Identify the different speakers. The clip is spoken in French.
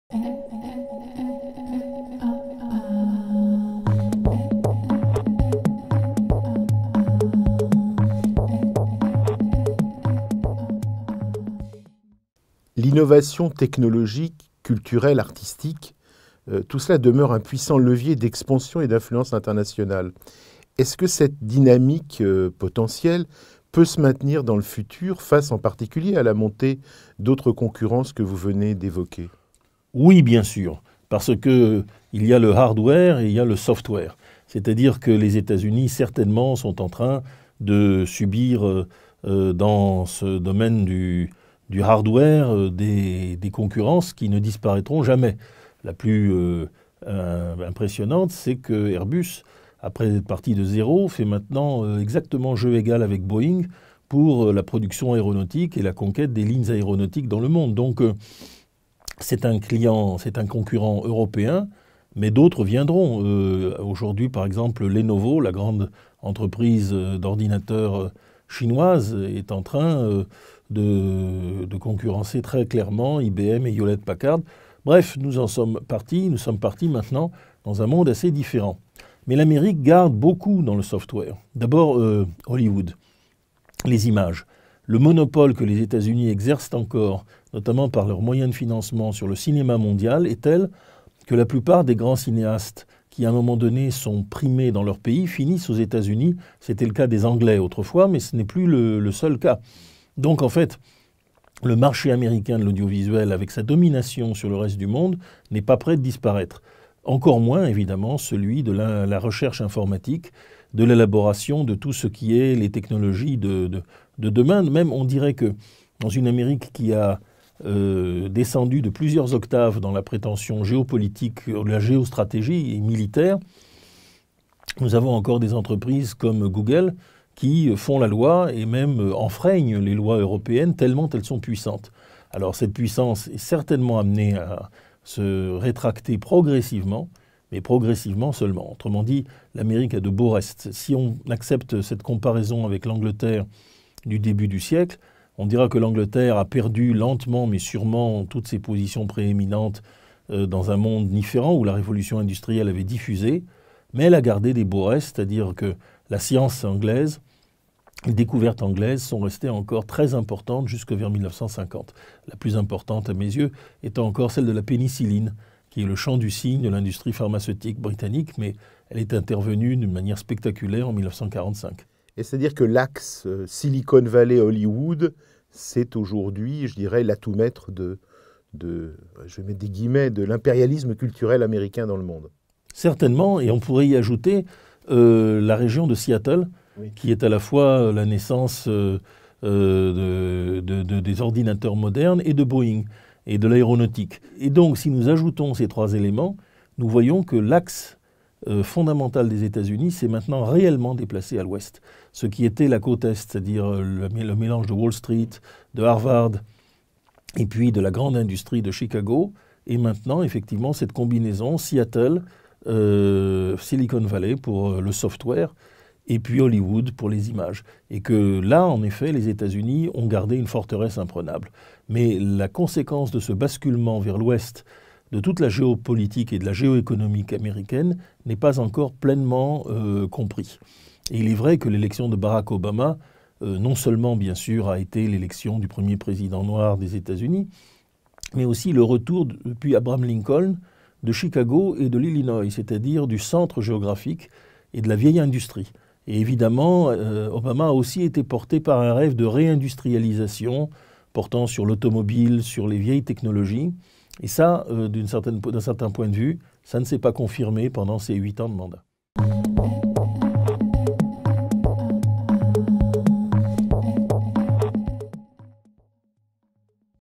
Speaker 1: L'innovation technologique, culturelle, artistique, tout cela demeure un puissant levier d'expansion et d'influence internationale. Est-ce que cette dynamique potentielle peut se maintenir dans le futur face en particulier à la montée d'autres concurrences que vous venez d'évoquer?
Speaker 2: Oui, bien sûr, parce qu'il y a le hardware et il y a le software. C'est-à-dire que les États-Unis, certainement, sont en train de subir dans ce domaine du hardware des concurrences qui ne disparaîtront jamais. La plus impressionnante, c'est que Airbus, après être parti de zéro, fait maintenant exactement jeu égal avec Boeing pour la production aéronautique et la conquête des lignes aéronautiques dans le monde. Donc c'est un concurrent européen, mais d'autres viendront. Aujourd'hui, par exemple, Lenovo, la grande entreprise d'ordinateurs chinoise, est en train de concurrencer très clairement IBM et Hewlett-Packard. Bref, nous sommes partis maintenant dans un monde assez différent. Mais l'Amérique garde beaucoup dans le software. D'abord, Hollywood, les images. Le monopole que les États-Unis exercent encore, notamment par leurs moyens de financement sur le cinéma mondial, est tel que la plupart des grands cinéastes qui, à un moment donné, sont primés dans leur pays, finissent aux États-Unis. C'était le cas des Anglais autrefois, mais ce n'est plus le seul cas. Donc, en fait, le marché américain de l'audiovisuel, avec sa domination sur le reste du monde, n'est pas prêt de disparaître. Encore moins, évidemment, celui de la recherche informatique, de l'élaboration de tout ce qui est les technologies de demain. Même, on dirait que dans une Amérique qui a descendu de plusieurs octaves dans la prétention géopolitique, la géostratégie et militaire, nous avons encore des entreprises comme Google qui font la loi et même enfreignent les lois européennes tellement elles sont puissantes. Alors cette puissance est certainement amenée à se rétracter progressivement, mais progressivement seulement. Autrement dit, l'Amérique a de beaux restes. Si on accepte cette comparaison avec l'Angleterre du début du siècle, on dira que l'Angleterre a perdu lentement mais sûrement toutes ses positions prééminentes dans un monde différent où la révolution industrielle avait diffusé, mais elle a gardé des beaux restes, c'est-à-dire que la science anglaise, les découvertes anglaises sont restées encore très importantes jusque vers 1950. La plus importante à mes yeux étant encore celle de la pénicilline, qui est le chant du cygne de l'industrie pharmaceutique britannique, mais elle est intervenue d'une manière spectaculaire en 1945.
Speaker 1: Et c'est-à-dire que l'axe Silicon Valley-Hollywood, c'est aujourd'hui, je dirais, l'atout maître je vais mettre des guillemets, de l'impérialisme culturel américain dans le monde.
Speaker 2: Certainement, et on pourrait y ajouter la région de Seattle, oui, qui est à la fois la naissance des ordinateurs modernes et de Boeing et de l'aéronautique. Et donc, si nous ajoutons ces trois éléments, nous voyons que l'axe fondamental des États-Unis s'est maintenant réellement déplacé à l'ouest. Ce qui était la côte est, c'est-à-dire le mélange de Wall Street, de Harvard, et puis de la grande industrie de Chicago, et maintenant, effectivement, cette combinaison Seattle, Silicon Valley pour le software, et puis Hollywood pour les images. Et que là, en effet, les États-Unis ont gardé une forteresse imprenable. Mais la conséquence de ce basculement vers l'ouest de toute la géopolitique et de la géoéconomique américaine n'est pas encore pleinement compris. Et il est vrai que l'élection de Barack Obama, non seulement, bien sûr, a été l'élection du premier président noir des États-Unis, mais aussi le retour, depuis Abraham Lincoln, de Chicago et de l'Illinois, c'est-à-dire du centre géographique et de la vieille industrie. Et évidemment, Obama a aussi été porté par un rêve de réindustrialisation portant sur l'automobile, sur les vieilles technologies. Et ça, d'un certain point de vue, ça ne s'est pas confirmé pendant ces 8 ans de mandat.